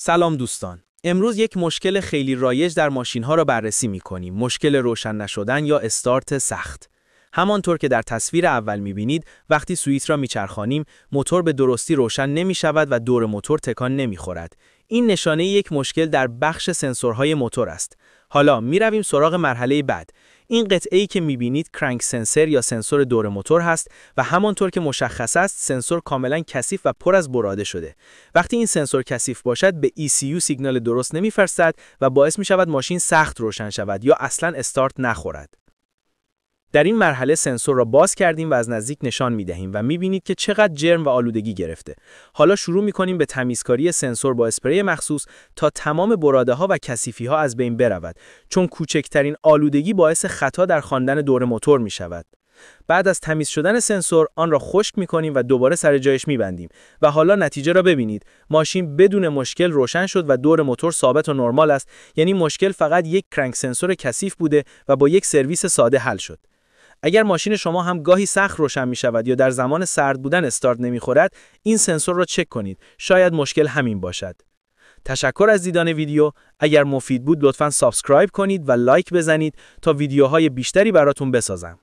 سلام دوستان. امروز یک مشکل خیلی رایج در ماشین‌ها را بررسی می‌کنیم. مشکل روشن نشدن یا استارت سخت. همانطور که در تصویر اول می‌بینید، وقتی سوئیچ را می‌چرخانیم، موتور به درستی روشن نمی‌شود و دور موتور تکان نمی‌خورد. این نشانه یک مشکل در بخش سنسورهای موتور است. حالا می‌رویم سراغ مرحله بعد. این قطعه‌ای که می‌بینید کرانک سنسور یا سنسور دور موتور هست و همانطور که مشخص است سنسور کاملا کثیف و پر از براده شده. وقتی این سنسور کثیف باشد به ECU سیگنال درست نمی‌فرستد و باعث می‌شود ماشین سخت روشن شود یا اصلاً استارت نخورد. در این مرحله سنسور را باز کردیم و از نزدیک نشان می‌دهیم و می‌بینید که چقدر جرم و آلودگی گرفته. حالا شروع می‌کنیم به تمیزکاری سنسور با اسپری مخصوص تا تمام براده‌ها و کثیفی‌ها از بین برود، چون کوچکترین آلودگی باعث خطا در خواندن دور موتور می‌شود. بعد از تمیز شدن سنسور آن را خشک می‌کنیم و دوباره سر جایش می‌بندیم و حالا نتیجه را ببینید. ماشین بدون مشکل روشن شد و دور موتور ثابت و نرمال است، یعنی مشکل فقط یک کرانک سنسور کثیف بوده و با یک سرویس ساده حل شد. اگر ماشین شما هم گاهی سخت روشن می شود یا در زمان سرد بودن استارت نمی خورد، این سنسور را چک کنید. شاید مشکل همین باشد. تشکر از دیدن ویدیو. اگر مفید بود لطفاً سابسکرایب کنید و لایک بزنید تا ویدیوهای بیشتری براتون بسازم.